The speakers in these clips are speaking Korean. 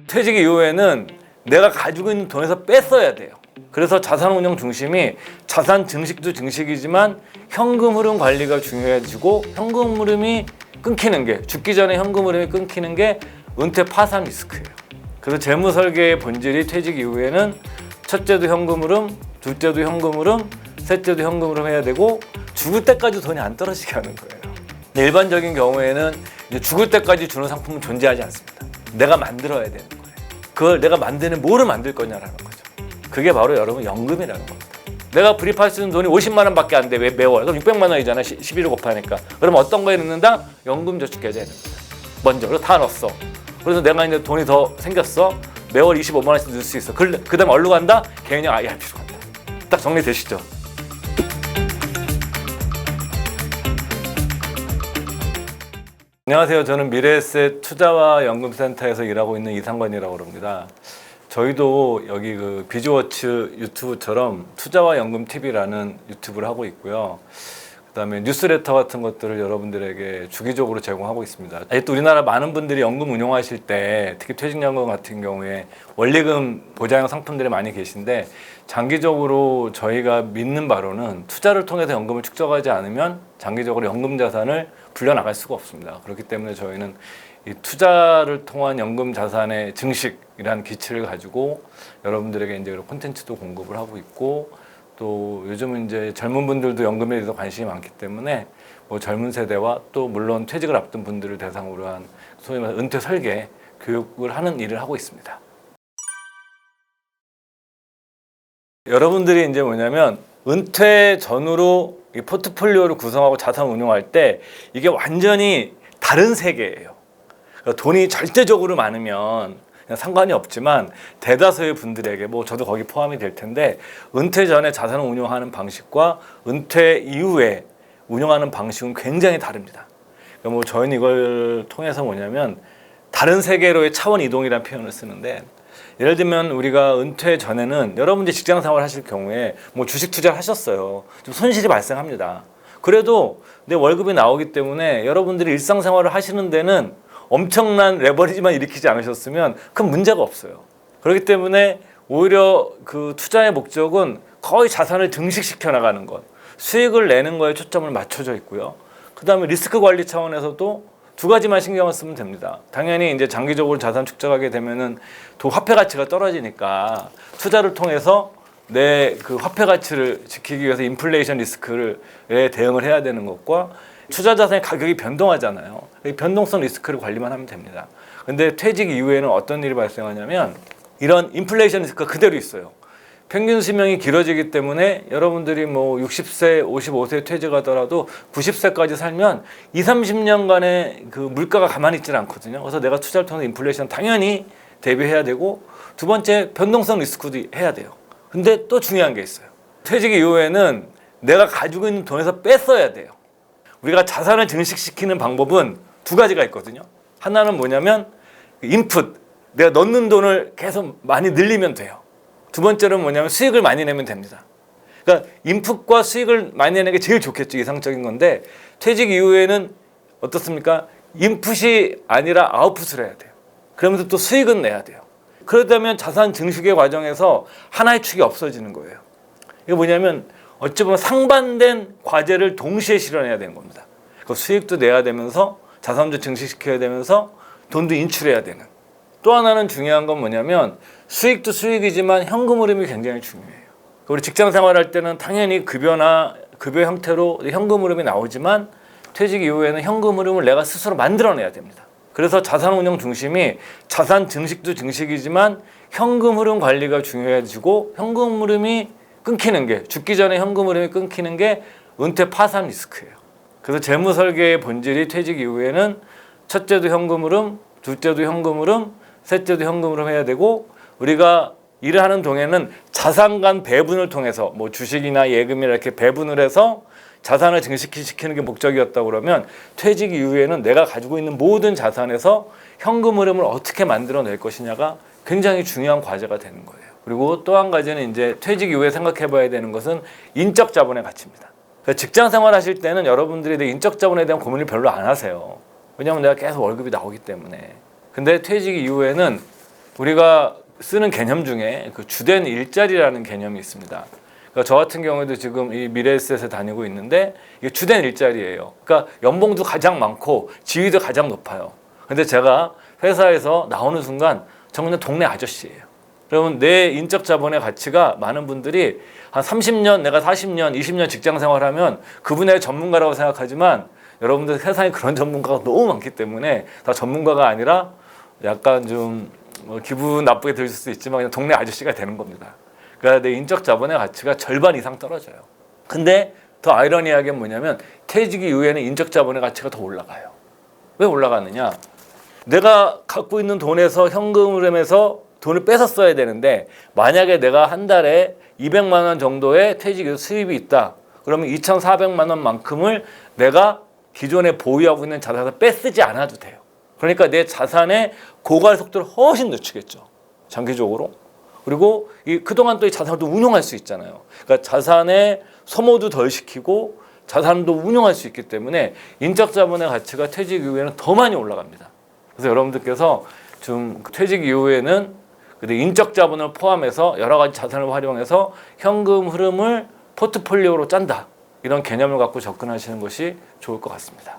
퇴직 이후에는 내가 가지고 있는 돈에서 뺐어야 돼요. 그래서 자산운용 중심이 자산 증식도 증식이지만 현금 흐름 관리가 중요해지고 현금 흐름이 끊기는 게 죽기 전에 현금 흐름이 끊기는 게 은퇴 파산 리스크예요. 그래서 재무 설계의 본질이 퇴직 이후에는 첫째도 현금 흐름, 둘째도 현금 흐름, 셋째도 현금 흐름 해야 되고 죽을 때까지 돈이 안 떨어지게 하는 거예요. 일반적인 경우에는 이제 죽을 때까지 주는 상품은 존재하지 않습니다. 내가 만들어야 되는 거예요. 그걸 내가 만드는 뭐를 만들 거냐라는 거죠. 그게 바로 여러분 연금이라는 겁니다. 내가 불입할 수 있는 돈이 50만 원밖에 안 돼. 왜 매월? 그럼 600만 원이잖아. 11을 곱하니까. 그럼 어떤 거에 넣는다? 연금 저축 계좌에 넣는다. 먼저. 그래서 다 넣었어. 그래서 내가 이제 돈이 더 생겼어. 매월 25만 원씩 넣을 수 있어. 그 다음에 어디로 간다? 개인형 IRP로 간다. 딱 정리되시죠? 안녕하세요. 저는 미래에셋 투자와 연금센터에서 일하고 있는 이상관이라고 합니다. 저희도 여기 그 비즈워치 유튜브처럼 투자와 연금 TV라는 유튜브를 하고 있고요. 그다음에 뉴스레터 같은 것들을 여러분들에게 주기적으로 제공하고 있습니다. 또 우리나라 많은 분들이 연금 운용하실 때 특히 퇴직연금 같은 경우에 원리금 보장형 상품들이 많이 계신데 장기적으로 저희가 믿는 바로는 투자를 통해서 연금을 축적하지 않으면 장기적으로 연금 자산을 불려나갈 수가 없습니다. 그렇기 때문에 저희는 이 투자를 통한 연금 자산의 증식이라는 기치를 가지고 여러분들에게 이제 콘텐츠도 공급을 하고 있고 또 요즘은 이제 젊은 분들도 연금에 대해서 관심이 많기 때문에 뭐 젊은 세대와 또 물론 퇴직을 앞둔 분들을 대상으로 한 소위 말해서 은퇴 설계 교육을 하는 일을 하고 있습니다. 여러분들이 이제 뭐냐면 은퇴 전후로 이 포트폴리오를 구성하고 자산 운용할 때 이게 완전히 다른 세계예요. 그러니까 돈이 절대적으로 많으면 그냥 상관이 없지만 대다수의 분들에게 뭐 저도 거기 포함이 될 텐데 은퇴 전에 자산을 운용하는 방식과 은퇴 이후에 운용하는 방식은 굉장히 다릅니다. 그러니까 뭐 저희는 이걸 통해서 뭐냐면 다른 세계로의 차원 이동이라는 표현을 쓰는데 예를 들면 우리가 은퇴 전에는 여러분들이 직장 생활 하실 경우에 뭐 주식 투자를 하셨어요. 좀 손실이 발생합니다. 그래도 내 월급이 나오기 때문에 여러분들이 일상생활을 하시는 데는 엄청난 레버리지만 일으키지 않으셨으면 큰 문제가 없어요. 그렇기 때문에 오히려 그 투자의 목적은 거의 자산을 증식시켜 나가는 것, 수익을 내는 거에 초점을 맞춰져 있고요. 그 다음에 리스크 관리 차원에서도 두 가지만 신경을 쓰면 됩니다. 당연히 이제 장기적으로 자산 축적하게 되면은 또 화폐 가치가 떨어지니까 투자를 통해서 내 그 화폐 가치를 지키기 위해서 인플레이션 리스크에 대응을 해야 되는 것과 투자 자산의 가격이 변동하잖아요. 변동성 리스크를 관리만 하면 됩니다. 근데 퇴직 이후에는 어떤 일이 발생하냐면 이런 인플레이션 리스크가 그대로 있어요. 평균 수명이 길어지기 때문에 여러분들이 뭐 60세, 55세 퇴직하더라도 90세까지 살면 20, 30년간의 그 물가가 가만히 있질 않거든요. 그래서 내가 투자를 통해서 인플레이션 당연히 대비해야 되고 두 번째 변동성 리스크도 해야 돼요. 근데 또 중요한 게 있어요. 퇴직 이후에는 내가 가지고 있는 돈에서 뺐어야 돼요. 우리가 자산을 증식시키는 방법은 두 가지가 있거든요. 하나는 뭐냐면 인풋, 내가 넣는 돈을 계속 많이 늘리면 돼요. 두 번째는 뭐냐면 수익을 많이 내면 됩니다. 그러니까 인풋과 수익을 많이 내는 게 제일 좋겠죠. 이상적인 건데 퇴직 이후에는 어떻습니까? 인풋이 아니라 아웃풋을 해야 돼요. 그러면서 또 수익은 내야 돼요. 그러다면 자산 증식의 과정에서 하나의 축이 없어지는 거예요. 이게 뭐냐면 어찌 보면 상반된 과제를 동시에 실현해야 되는 겁니다. 그 수익도 내야 되면서 자산도 증식시켜야 되면서 돈도 인출해야 되는. 또 하나는 중요한 건 뭐냐면 수익도 수익이지만 현금 흐름이 굉장히 중요해요. 우리 직장 생활할 때는 당연히 급여나 급여 형태로 현금 흐름이 나오지만 퇴직 이후에는 현금 흐름을 내가 스스로 만들어내야 됩니다. 그래서 자산 운용 중심이 자산 증식도 증식이지만 현금 흐름 관리가 중요해지고 현금 흐름이 끊기는 게 죽기 전에 현금 흐름이 끊기는 게 은퇴 파산 리스크예요. 그래서 재무 설계의 본질이 퇴직 이후에는 첫째도 현금 흐름, 둘째도 현금 흐름, 셋째도 현금 흐름 해야 되고 우리가 일을 하는 동에는 자산 간 배분을 통해서 뭐 주식이나 예금이나 이렇게 배분을 해서 자산을 증식시키는 게 목적이었다고 그러면 퇴직 이후에는 내가 가지고 있는 모든 자산에서 현금 흐름을 어떻게 만들어낼 것이냐가 굉장히 중요한 과제가 되는 거예요. 그리고 또 한 가지는 이제 퇴직 이후에 생각해 봐야 되는 것은 인적 자본의 가치입니다. 그러니까 직장 생활 하실 때는 여러분들이 내 인적 자본에 대한 고민을 별로 안 하세요. 왜냐하면 내가 계속 월급이 나오기 때문에. 근데 퇴직 이후에는 우리가 쓰는 개념 중에 그 주된 일자리라는 개념이 있습니다. 그러니까 저 같은 경우에도 지금 이 미래에셋에 다니고 있는데 이게 주된 일자리예요. 그러니까 연봉도 가장 많고 지위도 가장 높아요. 근데 제가 회사에서 나오는 순간 저는 그냥 동네 아저씨예요. 그러면 내 인적 자본의 가치가 많은 분들이 한 30년, 내가 40년, 20년 직장 생활하면 그분의 전문가라고 생각하지만 여러분들 세상에 그런 전문가가 너무 많기 때문에 다 전문가가 아니라 약간 좀 기분 나쁘게 들릴 수 있지만 그냥 동네 아저씨가 되는 겁니다. 그러니까 내 인적 자본의 가치가 절반 이상 떨어져요. 근데 더 아이러니하게 뭐냐면 퇴직 이후에는 인적 자본의 가치가 더 올라가요. 왜 올라가느냐? 내가 갖고 있는 돈에서 현금 흐름에서 돈을 뺏어 써야 되는데 만약에 내가 한 달에 200만 원 정도의 퇴직 이후 수입이 있다. 그러면 2,400만 원만큼을 내가 기존에 보유하고 있는 자산에서 뺏쓰지 않아도 돼요. 그러니까 내 자산의 고갈 속도를 훨씬 늦추겠죠. 장기적으로. 그리고 그동안 또 이 자산을 또 운용할 수 있잖아요. 그러니까 자산의 소모도 덜 시키고 자산도 운용할 수 있기 때문에 인적 자본의 가치가 퇴직 이후에는 더 많이 올라갑니다. 그래서 여러분들께서 좀 퇴직 이후에는 인적 자본을 포함해서 여러 가지 자산을 활용해서 현금 흐름을 포트폴리오로 짠다. 이런 개념을 갖고 접근하시는 것이 좋을 것 같습니다.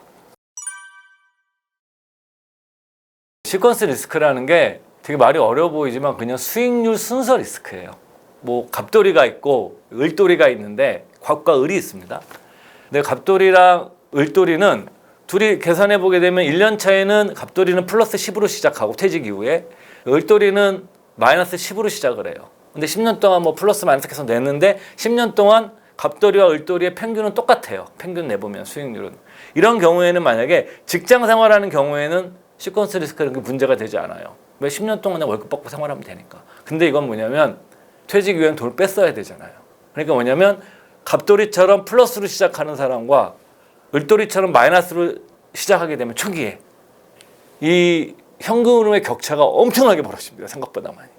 시퀀스 리스크라는 게 되게 말이 어려워 보이지만 그냥 수익률 순서 리스크예요. 뭐 갑돌이가 있고 을돌이가 있는데 갑과 을이 있습니다. 근데 갑돌이랑 을돌이는 둘이 계산해 보게 되면 1년 차에는 갑돌이는 플러스 10으로 시작하고 퇴직 이후에 을돌이는 마이너스 10으로 시작을 해요. 근데 10년 동안 뭐 플러스 마이너스 계속 냈는데 10년 동안 갑돌이와 을돌이의 평균은 똑같아요. 평균 내보면 수익률은. 이런 경우에는 만약에 직장 생활하는 경우에는 시퀀스 리스크는 문제가 되지 않아요. 왜 10년 동안 월급 받고 생활하면 되니까. 근데 이건 뭐냐면 퇴직 이후에는 돈을 뺐어야 되잖아요. 그러니까 뭐냐면 갑돌이처럼 플러스로 시작하는 사람과 을돌이처럼 마이너스로 시작하게 되면 초기에 이 현금 흐름의 격차가 엄청나게 벌어집니다. 생각보다 많이.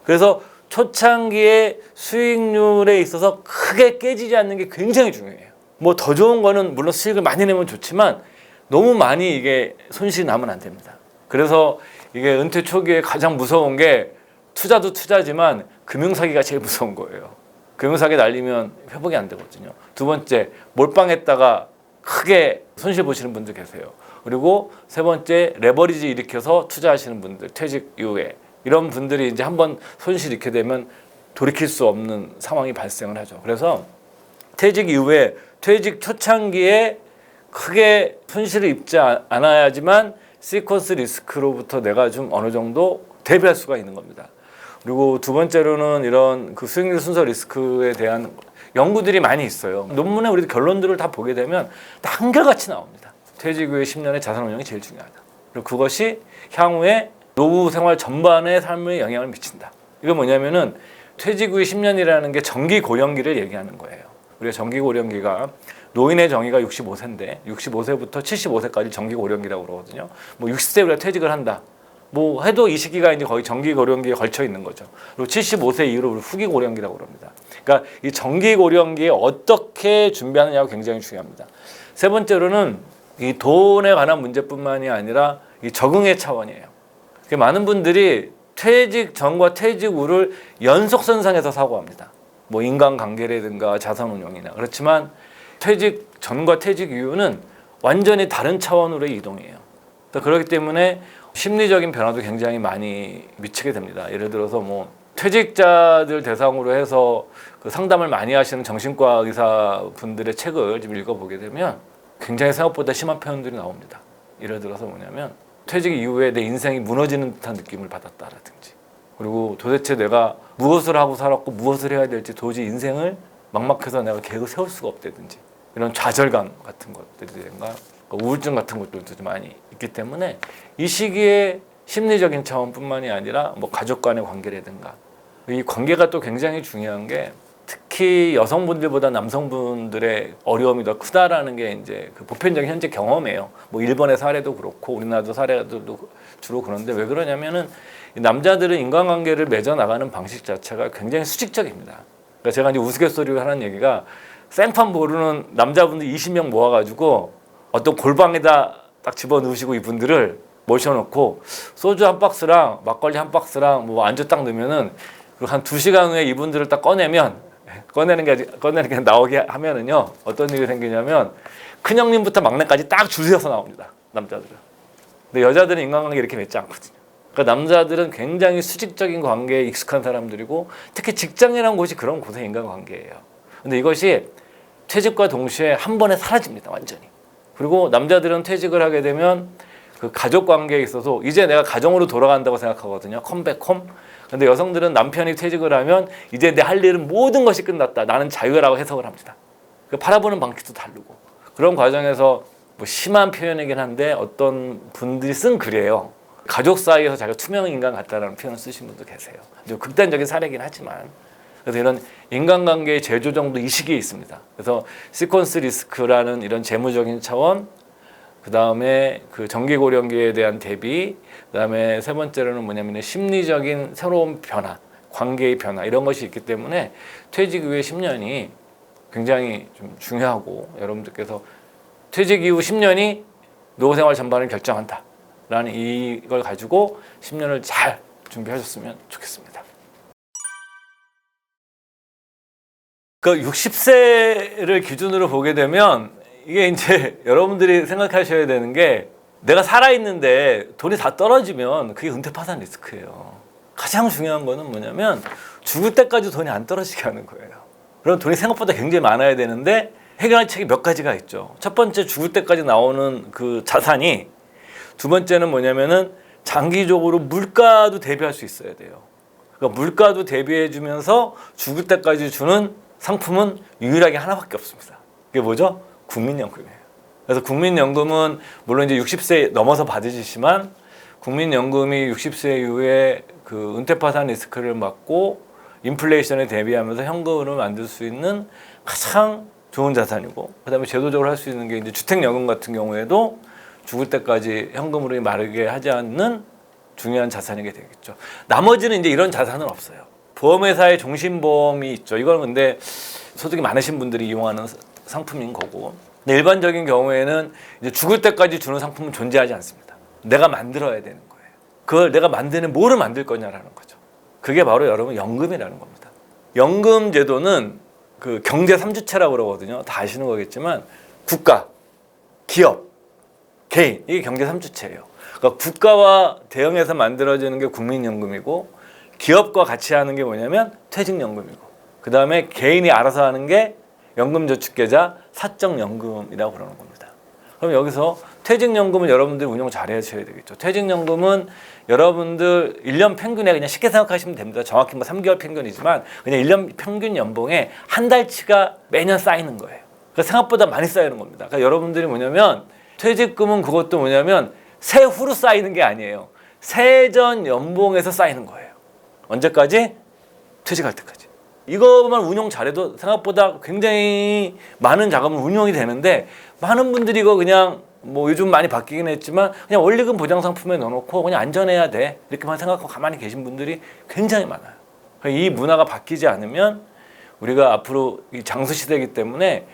그래서 초창기에 수익률에 있어서 크게 깨지지 않는 게 굉장히 중요해요. 뭐 더 좋은 거는 물론 수익을 많이 내면 좋지만 너무 많이 이게 손실이 나면 안 됩니다. 그래서 이게 은퇴 초기에 가장 무서운 게 투자도 투자지만 금융사기가 제일 무서운 거예요. 금융사기 날리면 회복이 안 되거든요. 두 번째, 몰빵했다가 크게 손실 보시는 분들 계세요. 그리고 세 번째, 레버리지 일으켜서 투자하시는 분들, 퇴직 이후에 이런 분들이 이제 한번 손실 잃게 되면 돌이킬 수 없는 상황이 발생을 하죠. 그래서 퇴직 이후에 퇴직 초창기에 크게 손실을 입지 않아야지만 시퀀스 리스크로부터 내가 좀 어느 정도 대비할 수가 있는 겁니다. 그리고 두 번째로는 이런 그 수익률 순서 리스크에 대한 연구들이 많이 있어요. 논문에 우리 결론들을 다 보게 되면 다 한결같이 나옵니다. 퇴직 후에 10년의 자산 운용이 제일 중요하다. 그리고 그것이 향후에 노후 생활 전반의 삶에 영향을 미친다. 이거 뭐냐면은 퇴직 후에 10년이라는 게 정기 고령기를 얘기하는 거예요. 우리가 정기 고령기가 노인의 정의가 65세인데 65세부터 75세까지 정기 고령기라고 그러거든요. 뭐 60세 우리가 퇴직을 한다. 뭐 해도 이 시기가 이제 거의 정기 고령기에 걸쳐 있는 거죠. 그리고 75세 이후로 우리 후기 고령기라고 그럽니다. 그러니까 이 정기 고령기에 어떻게 준비하느냐가 굉장히 중요합니다. 세 번째로는 이 돈에 관한 문제뿐만이 아니라 이 적응의 차원이에요. 많은 분들이 퇴직 전과 퇴직 후를 연속선상에서 사고합니다. 뭐 인간관계라든가 자산운용이나. 그렇지만 퇴직 전과 퇴직 이후는 완전히 다른 차원으로의 이동이에요. 그렇기 때문에 심리적인 변화도 굉장히 많이 미치게 됩니다. 예를 들어서 뭐 퇴직자들 대상으로 해서 그 상담을 많이 하시는 정신과 의사분들의 책을 좀 읽어보게 되면 굉장히 생각보다 심한 표현들이 나옵니다. 예를 들어서 뭐냐면 퇴직 이후에 내 인생이 무너지는 듯한 느낌을 받았다라든지, 그리고 도대체 내가 무엇을 하고 살았고 무엇을 해야 될지 도저히 인생을 막막해서 내가 계획을 세울 수가 없다든지, 이런 좌절감 같은 것들이든가 우울증 같은 것들도 좀 많이 있기 때문에 이 시기에 심리적인 차원뿐만이 아니라 뭐 가족 간의 관계라든가, 이 관계가 또 굉장히 중요한 게 특히 여성분들보다 남성분들의 어려움이 더 크다라는 게 이제 그 보편적인 현재 경험이에요. 뭐 일본의 사례도 그렇고 우리나라도 사례도 주로 그런데, 왜 그러냐면은 남자들은 인간관계를 맺어 나가는 방식 자체가 굉장히 수직적입니다. 그러니까 제가 이제 우스갯소리로 하는 얘기가, 생판 모르는 남자분들 20명 모아가지고 어떤 골방에다 딱 집어넣으시고 이분들을 모셔놓고 소주 한 박스랑 막걸리 한 박스랑 뭐 안주 딱 넣으면은 한 2시간 후에 이분들을 딱 꺼내는 게 나오게 하면은요 어떤 일이 생기냐면 큰형님부터 막내까지 딱 줄 서서 나옵니다. 남자들은. 근데 여자들은 인간관계 이렇게 맺지 않거든요. 그러니까 남자들은 굉장히 수직적인 관계에 익숙한 사람들이고 특히 직장이라는 곳이 그런 곳의 인간관계예요. 근데 이것이 퇴직과 동시에 한 번에 사라집니다. 완전히. 그리고 남자들은 퇴직을 하게 되면 그 가족 관계에 있어서 이제 내가 가정으로 돌아간다고 생각하거든요. 컴백홈. 근데 여성들은 남편이 퇴직을 하면 이제 내 할 일은 모든 것이 끝났다. 나는 자유라고 해석을 합니다. 그 바라보는 방식도 다르고 그런 과정에서 뭐 심한 표현이긴 한데 어떤 분들이 쓴 글이에요. 가족 사이에서 자기가 투명 인간 같다라는 표현을 쓰신 분도 계세요. 좀 극단적인 사례긴 하지만 그래서 이런 인간관계의 재조정도 이 시기에 있습니다. 그래서 시퀀스 리스크라는 이런 재무적인 차원, 그 다음에 그 정기고령기에 대한 대비, 그 다음에 세 번째로는 뭐냐면 심리적인 새로운 변화, 관계의 변화 이런 것이 있기 때문에 퇴직 이후의 10년이 굉장히 좀 중요하고 여러분들께서 퇴직 이후 10년이 노후생활 전반을 결정한다라는 이걸 가지고 10년을 잘 준비하셨으면 좋겠습니다. 그 60세를 기준으로 보게 되면 이게 이제 여러분들이 생각하셔야 되는 게 내가 살아있는데 돈이 다 떨어지면 그게 은퇴 파산 리스크예요. 가장 중요한 거는 뭐냐면 죽을 때까지 돈이 안 떨어지게 하는 거예요. 그럼 돈이 생각보다 굉장히 많아야 되는데 해결할 책이 몇 가지가 있죠. 첫 번째 죽을 때까지 나오는 그 자산이 두 번째는 뭐냐면은 장기적으로 물가도 대비할 수 있어야 돼요. 그러니까 물가도 대비해 주면서 죽을 때까지 주는 상품은 유일하게 하나밖에 없습니다. 그게 뭐죠? 국민연금이에요. 그래서 국민연금은 물론 이제 60세 넘어서 받으시지만 국민연금이 60세 이후에 그 은퇴 파산 리스크를 막고 인플레이션에 대비하면서 현금으로 만들 수 있는 가장 좋은 자산이고 그다음에 제도적으로 할 수 있는 게 이제 주택연금 같은 경우에도 죽을 때까지 현금으로 마르게 하지 않는 중요한 자산이게 되겠죠. 나머지는 이제 이런 자산은 없어요. 보험회사의 종신보험이 있죠. 이건 근데 소득이 많으신 분들이 이용하는 상품인 거고. 근데 일반적인 경우에는 이제 죽을 때까지 주는 상품은 존재하지 않습니다. 내가 만들어야 되는 거예요. 그걸 내가 만드는 뭐를 만들 거냐라는 거죠. 그게 바로 여러분 연금이라는 겁니다. 연금 제도는 그 경제 3주체라고 그러거든요. 다 아시는 거겠지만 국가, 기업, 개인 이게 경제 3주체예요. 그러니까 국가와 대응해서 만들어지는 게 국민연금이고 기업과 같이 하는 게 뭐냐면 퇴직연금이고 그 다음에 개인이 알아서 하는 게 연금저축계좌, 사적연금이라고 그러는 겁니다. 그럼 여기서 퇴직연금은 여러분들이 운영 잘 하셔야 되겠죠. 퇴직연금은 여러분들 1년 평균에 그냥 쉽게 생각하시면 됩니다. 정확히 뭐 3개월 평균이지만 그냥 1년 평균 연봉에 한 달치가 매년 쌓이는 거예요. 그러니까 생각보다 많이 쌓이는 겁니다. 그러니까 여러분들이 뭐냐면 퇴직금은 그것도 뭐냐면 세후로 쌓이는 게 아니에요. 세전 연봉에서 쌓이는 거예요. 언제까지? 퇴직할 때까지. 이거만 운용 잘해도 생각보다 굉장히 많은 자금은 운용이 되는데 많은 분들이 이거 그냥 뭐 요즘 많이 바뀌긴 했지만 그냥 원리금 보장 상품에 넣어놓고 그냥 안전해야 돼 이렇게만 생각하고 가만히 계신 분들이 굉장히 많아요. 이 문화가 바뀌지 않으면 우리가 앞으로 이 장수 시대이기 때문에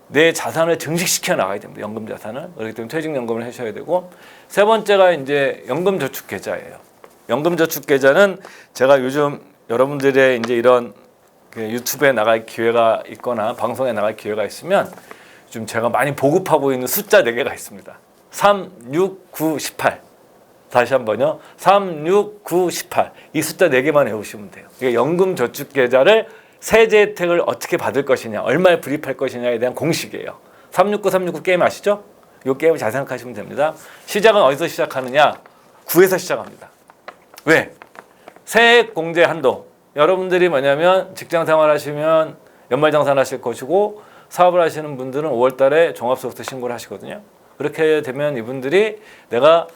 내 자산을 증식시켜 나가야 됩니다. 연금 자산을. 그렇기 때문에 퇴직연금을 하셔야 되고 세 번째가 이제 연금저축계좌예요. 연금저축계좌는 제가 요즘 여러분들의 이제 이런 유튜브에 나갈 기회가 있거나 방송에 나갈 기회가 있으면 좀 제가 많이 보급하고 있는 숫자 4개가 있습니다. 3, 6, 9, 18. 다시 한번요. 3, 6, 9, 18. 이 숫자 4개만 외우시면 돼요. 이게 연금저축계좌를 세제 혜택을 어떻게 받을 것이냐, 얼마에 불입할 것이냐에 대한 공식이에요. 369, 369 게임 아시죠? 이 게임을 잘 생각하시면 됩니다. 시작은 어디서 시작하느냐? 9에서 시작합니다. 왜? 세액 공제 한도. 여러분들이 뭐냐면 직장 생활하시면 연말정산 하실 것이고 사업을 하시는 분들은 5월 달에 종합소득세 신고를 하시거든요. 그렇게 되면 이분들이 내가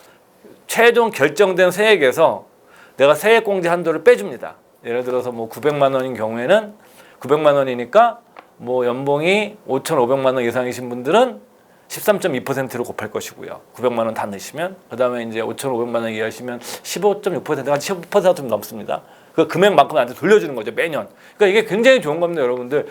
최종 결정된 세액에서 내가 세액 공제 한도를 빼줍니다. 예를 들어서 뭐 900만 원인 경우에는 900만 원이니까 뭐 연봉이 5,500만 원 이상이신 분들은 13.2%로 곱할 것이고요. 900만 원 다 넣으시면 그다음에 이제 5,500만 원 이하시면 15.6%가 15%가 좀 넘습니다. 그 금액만큼 나한테 돌려주는 거죠, 매년. 그러니까 이게 굉장히 좋은 겁니다, 여러분들.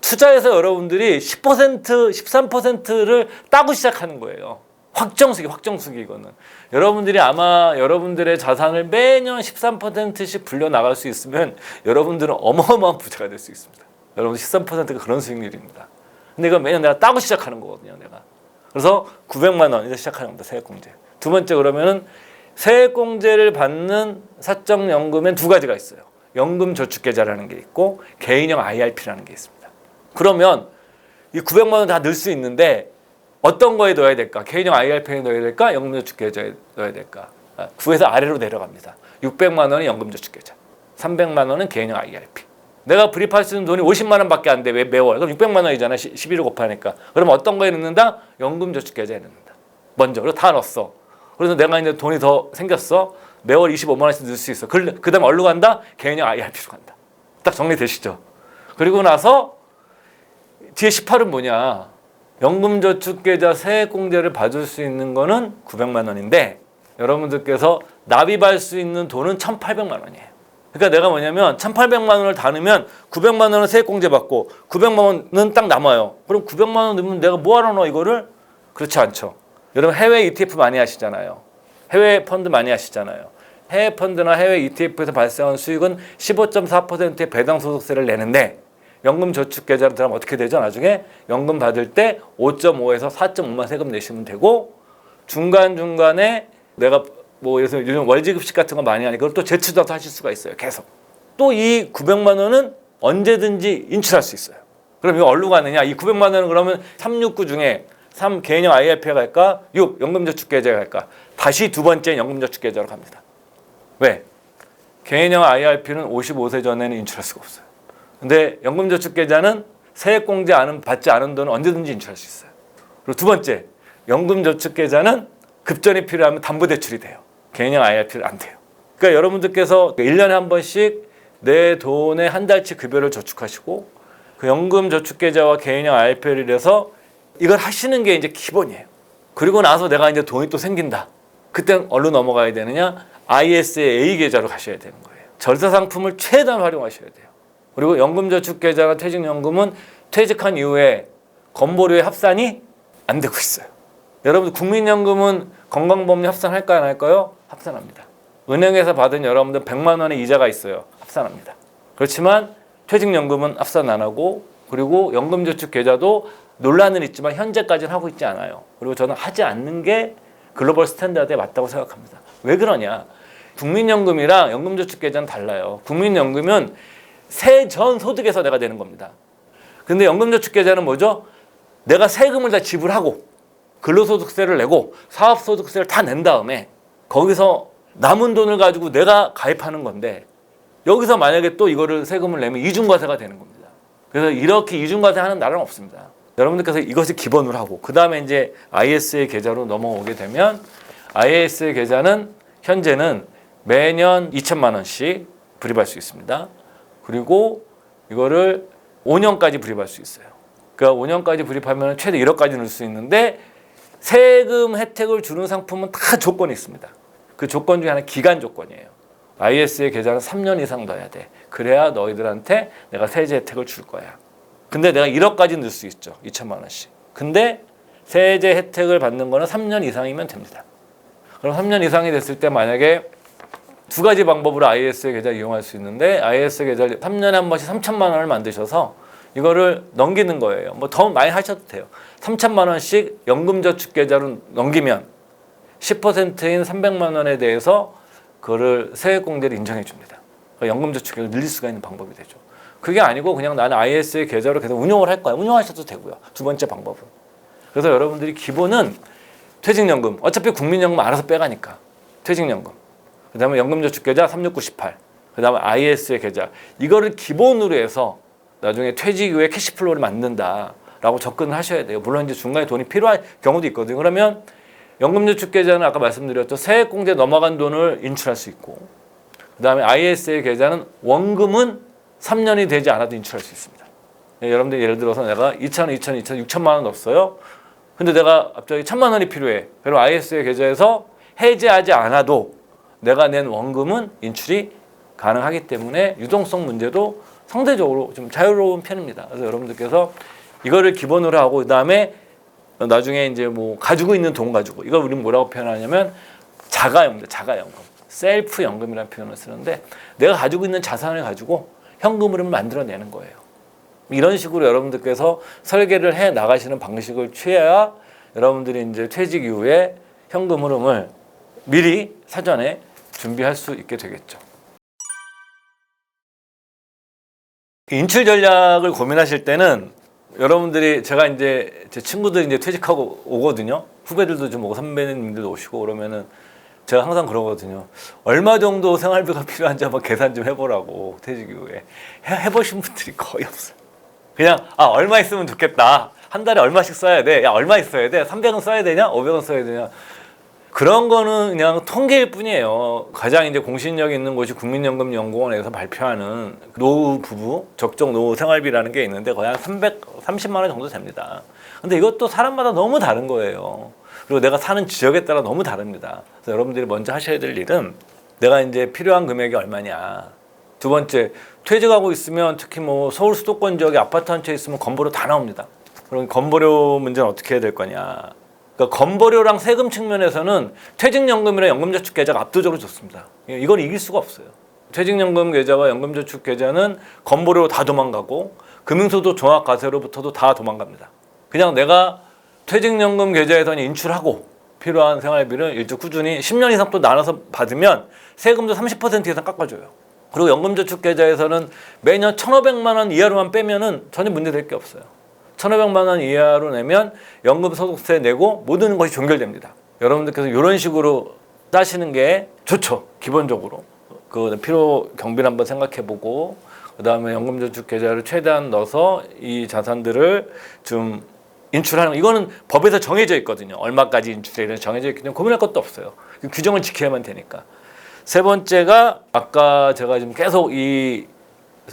투자해서 여러분들이 10%, 13%를 따고 시작하는 거예요. 확정수기 이거는. 여러분들이 아마 여러분들의 자산을 매년 13%씩 불려 나갈 수 있으면 여러분들은 어마어마한 부자가 될 수 있습니다. 여러분 13%가 그런 수익률입니다. 근데 이건 매년 내가 따고 시작하는 거거든요, 내가. 그래서 900만 원 이제 시작하는 겁니다, 세액공제. 두 번째 그러면은 세액공제를 받는 사적연금엔 두 가지가 있어요. 연금저축계좌라는 게 있고 개인형 IRP라는 게 있습니다. 그러면 이 900만 원 다 넣을 수 있는데 어떤 거에 넣어야 될까? 개인형 IRP에 넣어야 될까? 연금저축계좌에 넣어야 될까? 9에서 아래로 내려갑니다. 600만 원은 연금저축계좌, 300만 원은 개인형 IRP. 내가 불입할 수 있는 돈이 50만 원밖에 안 돼. 왜 매월? 그럼 600만 원이잖아. 11을 곱하니까. 그럼 어떤 거에 넣는다? 연금저축계좌에 넣는다. 먼저. 그리고 다 넣었어. 그래서 내가 이제 돈이 더 생겼어. 매월 25만 원씩 넣을 수 있어. 그 다음에 어디로 간다? 개인형 IRP로 간다. 딱 정리되시죠? 그리고 나서 뒤에 18은 뭐냐? 연금저축계좌 세액공제를 받을 수 있는 거는 900만 원인데 여러분들께서 납입할 수 있는 돈은 1,800만 원이에요. 그러니까 내가 뭐냐면 1,800만 원을 다 넣으면 900만 원은 세액공제 받고 900만 원은 딱 남아요. 그럼 900만 원 넣으면 내가 뭐하러 넣어 이거를? 그렇지 않죠. 여러분 해외 ETF 많이 하시잖아요. 해외 펀드 많이 하시잖아요. 해외 펀드나 해외 ETF에서 발생한 수익은 15.4%의 배당소득세를 내는데 연금저축계좌로 들어가면 어떻게 되죠? 나중에 연금 받을 때 5.5에서 4.5만 세금 내시면 되고 중간중간에 내가 뭐 예를 들어서 요즘 월지급식 같은 거 많이 하니까 그걸 또 재투자도 하실 수가 있어요. 계속. 또 이 900만 원은 언제든지 인출할 수 있어요. 그럼 이거 어디로 가느냐? 이 900만 원은 그러면 369 중에 3 개인형 IRP에 갈까? 6 연금저축계좌에 갈까? 다시 두 번째 연금저축계좌로 갑니다. 왜? 개인형 IRP는 55세 전에는 인출할 수가 없어요. 근데 연금저축계좌는 세액공제 받지 않은 돈은 언제든지 인출할 수 있어요. 그리고 두 번째, 연금저축계좌는 급전이 필요하면 담보대출이 돼요. 개인형 IRP는 안 돼요. 그러니까 여러분들께서 1년에 한 번씩 내 돈의 한 달치 급여를 저축하시고 그 연금저축계좌와 개인형 IRP를 해서 이걸 하시는 게 이제 기본이에요. 그리고 나서 내가 이제 돈이 또 생긴다. 그땐 어디로 넘어가야 되느냐? ISA 계좌로 가셔야 되는 거예요. 절세상품을 최대한 활용하셔야 돼요. 그리고 연금저축계좌나 퇴직연금은 퇴직한 이후에 건보료의 합산이 안 되고 있어요. 여러분 국민연금은 건강보험료 합산할까요? 안 할까요? 합산합니다. 은행에서 받은 여러분들 100만 원의 이자가 있어요. 합산합니다. 그렇지만 퇴직연금은 합산 안 하고 그리고 연금저축계좌도 논란은 있지만 현재까지는 하고 있지 않아요. 그리고 저는 하지 않는 게 글로벌 스탠다드에 맞다고 생각합니다. 왜 그러냐? 국민연금이랑 연금저축계좌는 달라요. 국민연금은 세전 소득에서 내가 내는 겁니다. 근데 연금저축계좌는 뭐죠? 내가 세금을 다 지불하고 근로소득세를 내고 사업소득세를 다 낸 다음에 거기서 남은 돈을 가지고 내가 가입하는 건데 여기서 만약에 또 이거를 세금을 내면 이중과세가 되는 겁니다. 그래서 이렇게 이중과세 하는 나라는 없습니다. 여러분들께서 이것을 기본으로 하고 그 다음에 이제 ISA 계좌로 넘어오게 되면 ISA 계좌는 현재는 매년 2천만 원씩 불입할 수 있습니다. 그리고 이거를 5년까지 불입할 수 있어요. 그러니까 5년까지 불입하면 최대 1억까지 넣을 수 있는데 세금 혜택을 주는 상품은 다 조건이 있습니다. 그 조건 중에 하나 기간 조건이에요. ISA 계좌는 3년 이상 넣어야 돼. 그래야 너희들한테 내가 세제 혜택을 줄 거야. 근데 내가 1억까지 넣을 수 있죠. 2천만 원씩. 근데 세제 혜택을 받는 거는 3년 이상이면 됩니다. 그럼 3년 이상이 됐을 때 만약에 두 가지 방법으로 ISA 계좌 이용할 수 있는데 ISA 계좌 3년에 한 번씩 3천만 원을 만드셔서 이거를 넘기는 거예요. 뭐 더 많이 하셔도 돼요. 3천만 원씩 연금저축계좌로 넘기면 10%인 300만 원에 대해서 그거를 세액공제를 인정해 줍니다. 그러니까 연금저축계좌를 늘릴 수가 있는 방법이 되죠. 그게 아니고 그냥 나는 ISA 계좌로 계속 운용을 할 거야. 운용하셔도 되고요. 두 번째 방법은. 그래서 여러분들이 기본은 퇴직연금. 어차피 국민연금 알아서 빼가니까. 퇴직연금. 그 다음에 연금저축계좌 36918. 그 다음에 ISA 계좌. 이거를 기본으로 해서 나중에 퇴직 이후에 캐시플로우를 만든다라고 접근을 하셔야 돼요. 물론 이제 중간에 돈이 필요한 경우도 있거든요. 그러면 연금저축계좌는 아까 말씀드렸죠. 세액공제 넘어간 돈을 인출할 수 있고 그 다음에 ISA 계좌는 원금은 3년이 되지 않아도 인출할 수 있습니다. 여러분들 예를 들어서 내가 2,000, 6천만 원 넣었어요. 근데 내가 갑자기 1,000만 원이 필요해. 그럼 ISA 계좌에서 해지하지 않아도 내가 낸 원금은 인출이 가능하기 때문에 유동성 문제도 상대적으로 좀 자유로운 편입니다. 그래서 여러분들께서 이거를 기본으로 하고 그다음에 나중에 이제 뭐 가지고 있는 돈 가지고 이걸 우리는 뭐라고 표현하냐면 자가연금입니다. 자가연금. 셀프 연금이라는 표현을 쓰는데 내가 가지고 있는 자산을 가지고 현금 흐름을 만들어내는 거예요. 이런 식으로 여러분들께서 설계를 해 나가시는 방식을 취해야 여러분들이 이제 퇴직 이후에 현금 흐름을 미리 사전에 준비할 수 있게 되겠죠. 인출 전략을 고민하실 때는 여러분들이 제가 이제 제 친구들이 이제 퇴직하고 오거든요. 후배들도 좀 오고 선배님들도 오시고 그러면은 제가 항상 그러거든요. 얼마 정도 생활비가 필요한지 한번 계산 좀 해보라고 퇴직 이후에 해보신 분들이 거의 없어요. 그냥 얼마 있으면 좋겠다. 한 달에 얼마씩 써야 돼. 야 얼마 있어야 돼. 300원 써야 되냐? 500원 써야 되냐? 그런 거는 그냥 통계일 뿐이에요. 가장 이제 공신력 있는 곳이 국민연금연구원에서 발표하는 노후 부부 적정 노후 생활비라는 게 있는데 거의 한 330만 원 정도 됩니다. 근데 이것도 사람마다 너무 다른 거예요. 그리고 내가 사는 지역에 따라 너무 다릅니다. 그래서 여러분들이 먼저 하셔야 될 일은 내가 이제 필요한 금액이 얼마냐. 두 번째, 퇴직하고 있으면 특히 뭐 서울 수도권 지역에 아파트 한 채 있으면 건보료 다 나옵니다. 그럼 건보료 문제는 어떻게 해야 될 거냐. 그러니까 건보료랑 세금 측면에서는 퇴직연금이랑 연금저축계좌가 압도적으로 좋습니다. 이건 이길 수가 없어요. 퇴직연금 계좌와 연금저축 계좌는 건보료 다 도망가고 금융소득 종합과세로부터도 다 도망갑니다. 그냥 내가 퇴직연금 계좌에서 인출하고 필요한 생활비를 일찍 꾸준히 10년 이상 또 나눠서 받으면 세금도 30% 이상 깎아줘요. 그리고 연금저축 계좌에서는 매년 1,500만 원 이하로만 빼면은 전혀 문제될 게 없어요. 1,500만 원 이하로 내면 연금소득세 내고 모든 것이 종결됩니다. 여러분들께서 이런 식으로 따시는 게 좋죠. 기본적으로. 그 필요 경비를 한번 생각해보고 그 다음에 연금저축 계좌를 최대한 넣어서 이 자산들을 좀 인출하는 거. 이거는 법에서 정해져 있거든요. 얼마까지 인출해 이런 정해져 있기 때문에 고민할 것도 없어요. 규정을 지켜야만 되니까. 세 번째가 아까 제가 지금 계속 이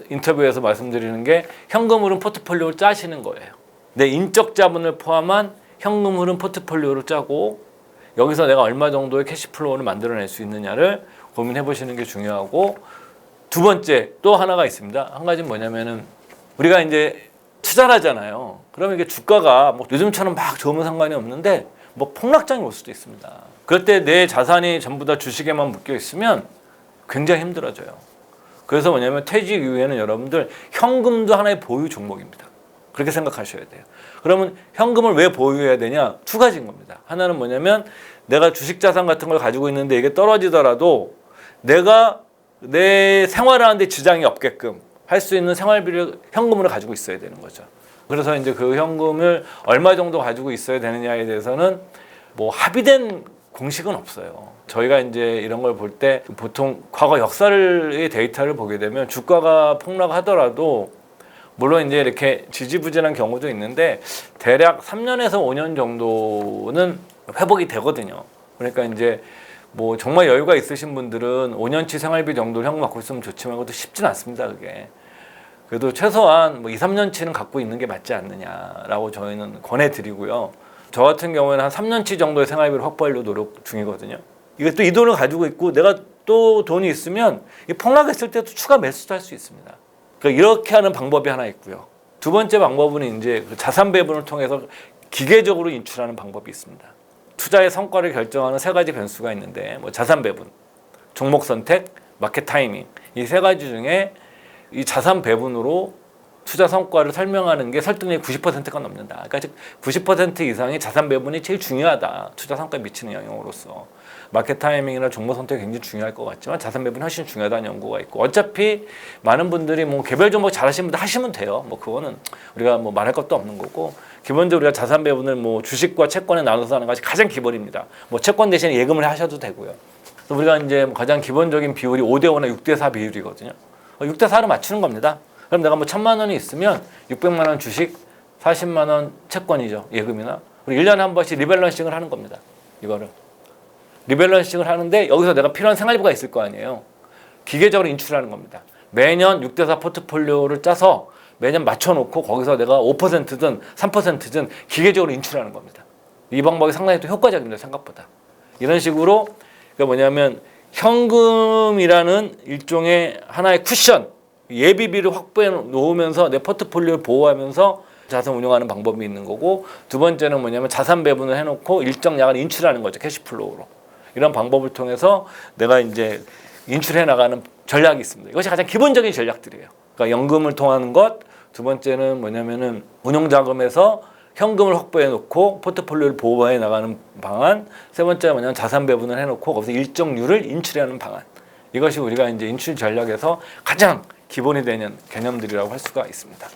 인터뷰에서 말씀드리는 게 현금 흐름 포트폴리오를 짜시는 거예요. 내 인적 자본을 포함한 현금 흐름 포트폴리오를 짜고 여기서 내가 얼마 정도의 캐시플로우를 만들어낼 수 있느냐를 고민해 보시는 게 중요하고 두 번째 또 하나가 있습니다. 한 가지는 뭐냐면은 우리가 이제 투자를 하잖아요. 그러면 이게 주가가 뭐 요즘처럼 막 좋으면 상관이 없는데 뭐 폭락장이 올 수도 있습니다. 그럴 때 내 자산이 전부 다 주식에만 묶여 있으면 굉장히 힘들어져요. 그래서 뭐냐면 퇴직 이후에는 여러분들 현금도 하나의 보유 종목입니다. 그렇게 생각하셔야 돼요. 그러면 현금을 왜 보유해야 되냐? 두 가지인 겁니다. 하나는 뭐냐면 내가 주식 자산 같은 걸 가지고 있는데 이게 떨어지더라도 내가 내 생활하는데 지장이 없게끔 할 수 있는 생활비를 현금으로 가지고 있어야 되는 거죠. 그래서 이제 그 현금을 얼마 정도 가지고 있어야 되느냐에 대해서는 뭐 합의된 공식은 없어요. 저희가 이제 이런 걸 볼 때 보통 과거 역사의 데이터를 보게 되면 주가가 폭락하더라도 물론 이제 이렇게 지지부진한 경우도 있는데 대략 3년에서 5년 정도는 회복이 되거든요. 그러니까 이제 뭐 정말 여유가 있으신 분들은 5년치 생활비 정도를 현금 갖고 있으면 좋지만 그것도 쉽진 않습니다. 그게. 그래도 최소한 뭐 2, 3년치는 갖고 있는 게 맞지 않느냐라고 저희는 권해드리고요. 저 같은 경우에는 한 3년치 정도의 생활비를 확보하려고 노력 중이거든요. 이게 또 이 돈을 가지고 있고 내가 또 돈이 있으면 이 폭락했을 때도 추가 매수도 할 수 있습니다. 그러니까 이렇게 하는 방법이 하나 있고요. 두 번째 방법은 이제 자산 배분을 통해서 기계적으로 인출하는 방법이 있습니다. 투자의 성과를 결정하는 세 가지 변수가 있는데 뭐 자산 배분, 종목 선택, 마켓 타이밍 이 세 가지 중에 이 자산 배분으로 투자 성과를 설명하는 게 설득력이 90%가 넘는다. 그러니까 즉 90% 이상의 자산 배분이 제일 중요하다. 투자 성과에 미치는 영향으로서. 마켓 타이밍이나 종목 선택이 굉장히 중요할 것 같지만 자산 배분이 훨씬 중요하다는 연구가 있고 어차피 많은 분들이 뭐 개별 종목 잘하시는 분들 하시면 돼요. 뭐 그거는 우리가 뭐 말할 것도 없는 거고 기본적으로 우리가 자산 배분을 뭐 주식과 채권에 나눠서 하는 것이 가장 기본입니다. 뭐 채권 대신에 예금을 하셔도 되고요. 그래서 우리가 이제 가장 기본적인 비율이 5대5나 6대4 비율이거든요. 6대4로 맞추는 겁니다. 그럼 내가 뭐 1,000만 원이 있으면 600만 원 주식, 40만 원 채권이죠. 예금이나. 그리고 1년에 한 번씩 리밸런싱을 하는 겁니다. 이거를. 리밸런싱을 하는데 여기서 내가 필요한 생활비가 있을 거 아니에요. 기계적으로 인출하는 겁니다. 매년 6대4 포트폴리오를 짜서 매년 맞춰놓고 거기서 내가 5%든 3%든 기계적으로 인출하는 겁니다. 이 방법이 상당히 또 효과적입니다. 생각보다. 이런 식으로 그러니까 뭐냐면 현금이라는 일종의 하나의 쿠션 예비비를 확보해 놓으면서 내 포트폴리오를 보호하면서 자산 운용하는 방법이 있는 거고, 두 번째는 뭐냐면 자산 배분을 해놓고 일정량을 인출하는 거죠. 캐시플로우로. 이런 방법을 통해서 내가 이제 인출해 나가는 전략이 있습니다. 이것이 가장 기본적인 전략들이에요. 그러니까 연금을 통하는 것, 두 번째는 뭐냐면은 운용자금에서 현금을 확보해 놓고 포트폴리오를 보호해 나가는 방안, 세 번째는 뭐냐면 자산 배분을 해놓고 거기서 일정률을 인출하는 방안. 이것이 우리가 이제 인출 전략에서 가장 기본이 되는 개념들이라고 할 수가 있습니다.